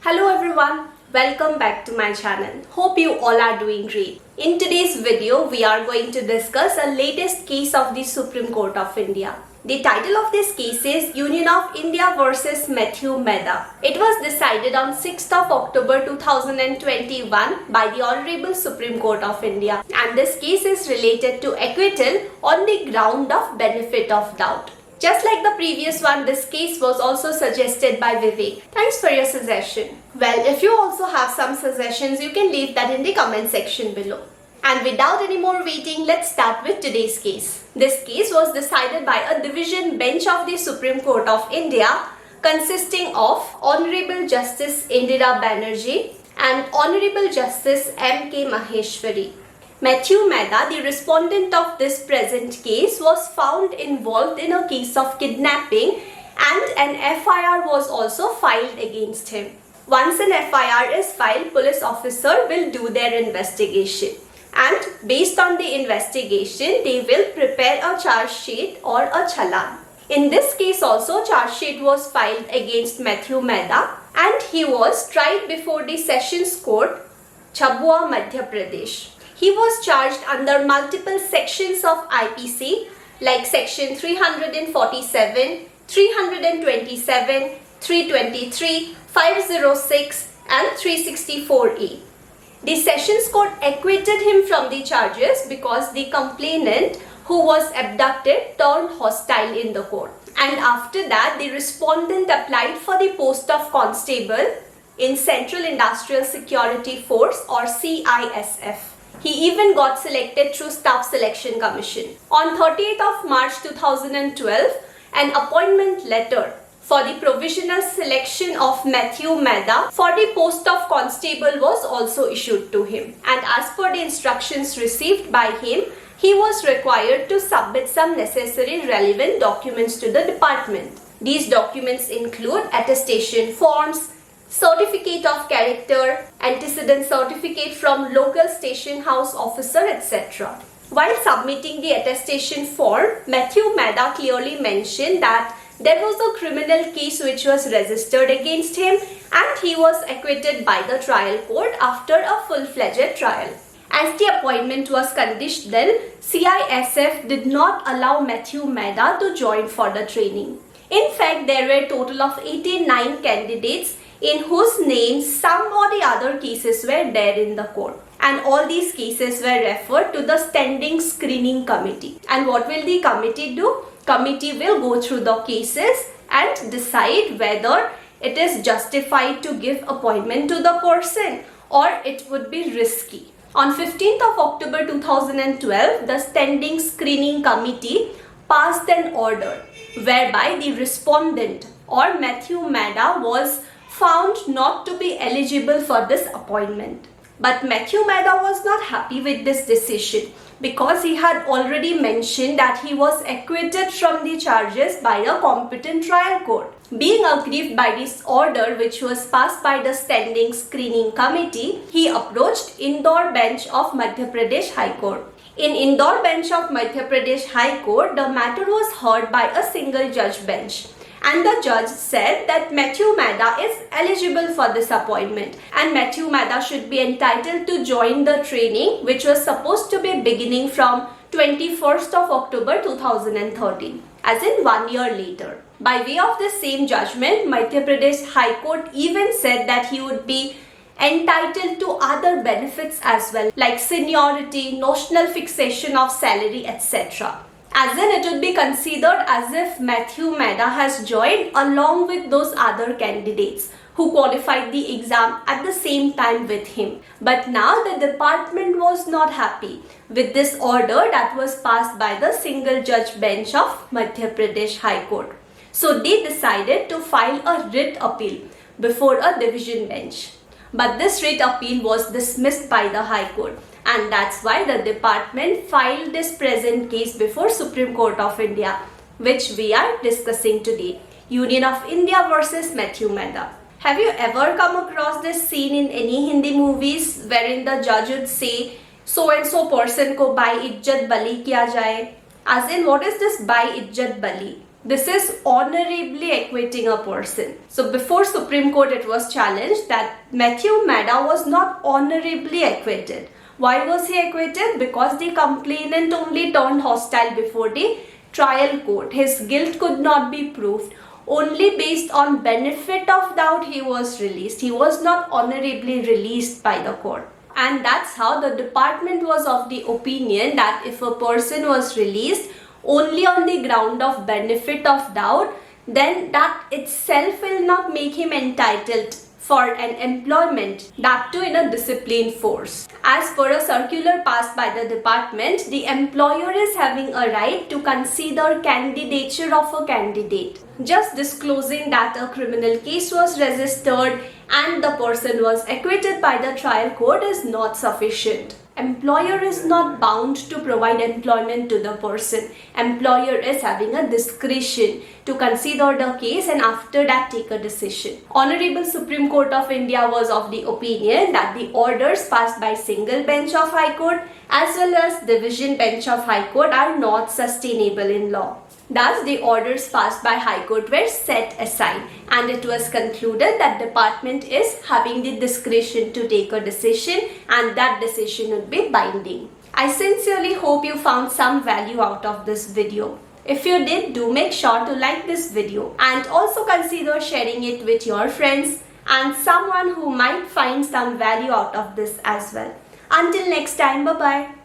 Hello everyone, welcome back to my channel. Hope you all are doing great. In today's video, we are going to discuss a latest case of the Supreme Court of India. The title of this case is Union of India versus Methu Meda. It was decided on 6th of October 2021 by the Honorable Supreme Court of India, and this case is related to acquittal on the ground of benefit of doubt. Just like the previous one, this case was also suggested by Vivek. Thanks for your suggestion. Well, if you also have some suggestions, you can leave that in the comment section below. And without any more waiting, let's start with today's case. This case was decided by a division bench of the Supreme Court of India consisting of Honorable Justice Indira Banerjee and Honorable Justice M.K. Maheshwari. Methu Meda, the respondent of this present case, was found involved in a case of kidnapping and an FIR was also filed against him. Once an FIR is filed, police officer will do their investigation. And based on the investigation, they will prepare a charge sheet or a challan. In this case also, charge sheet was filed against Methu Meda and he was tried before the Sessions Court, Chabua, Madhya Pradesh. He was charged under multiple sections of IPC like section 347, 327, 323, 506 and 364A. The Sessions Court acquitted him from the charges because the complainant who was abducted turned hostile in the court. And after that, the respondent applied for the post of constable in Central Industrial Security Force or CISF. He even got selected through Staff Selection Commission. On 30th of March 2012, an appointment letter for the provisional selection of Methu Meda for the post of constable was also issued to him. And as per the instructions received by him, he was required to submit some necessary relevant documents to the department. These documents include attestation forms, certificate of character, antecedent certificate from local station house officer, etc. While submitting the attestation form, Methu Meda clearly mentioned that there was a criminal case which was registered against him and he was acquitted by the trial court after a full-fledged trial. As the appointment was conditional, CISF did not allow Methu Meda to join for the training. In fact, there were a total of 89 candidates in whose names some or the other cases were there in the court. And all these cases were referred to the Standing Screening Committee. And what will the committee do? Committee will go through the cases and decide whether it is justified to give appointment to the person or it would be risky. On 15th of October 2012, the Standing Screening Committee passed an order whereby the respondent or Methu Meda was found not to be eligible for this appointment. But Methu Meda was not happy with this decision because he had already mentioned that he was acquitted from the charges by a competent trial court. Being aggrieved by this order which was passed by the Standing Screening Committee, he approached Indore bench of Madhya Pradesh High Court. In Indore bench of Madhya Pradesh High Court, the matter was heard by a single judge bench. And the judge said that Methu Meda is eligible for this appointment and Methu Meda should be entitled to join the training which was supposed to be beginning from 21st of October 2013, as in 1 year later. By way of the same judgment, Madhya Pradesh High Court even said that he would be entitled to other benefits as well, like seniority, notional fixation of salary, etc. As in, it would be considered as if Methu Meda has joined along with those other candidates who qualified the exam at the same time with him. But now the department was not happy with this order that was passed by the single judge bench of Madhya Pradesh High Court. So they decided to file a writ appeal before a division bench. But this writ appeal was dismissed by the High Court. And that's why the department filed this present case before Supreme Court of India, which we are discussing today. Union of India versus Methu Meda. Have you ever come across this scene in any Hindi movies wherein the judge would say, so and so person ko by ijjat bali kiya jaye? As in, what is this by ijjat bali? This is honorably acquitting a person. So before Supreme Court it was challenged that Methu Meda was not honorably acquitted. Why was he acquitted? Because the complainant only turned hostile before the trial court. His guilt could not be proved. Only based on benefit of doubt he was released. He was not honorably released by the court. And that's how the department was of the opinion that if a person was released only on the ground of benefit of doubt, then that itself will not make him entitled for an employment, that too in a disciplined force. As per a circular passed by the department, the employer is having a right to consider candidature of a candidate. Just disclosing that a criminal case was registered and the person was acquitted by the trial court is not sufficient. Employer is not bound to provide employment to the person. Employer is having a discretion to consider the case and after that take a decision. Honorable Supreme Court of India was of the opinion that the orders passed by single bench of High Court as well as division bench of High Court are not sustainable in law. Thus, the orders passed by High Court were set aside and it was concluded that department is having the discretion to take a decision and that decision would be binding. I sincerely hope you found some value out of this video. If you did, do make sure to like this video and also consider sharing it with your friends and someone who might find some value out of this as well. Until next time, bye-bye.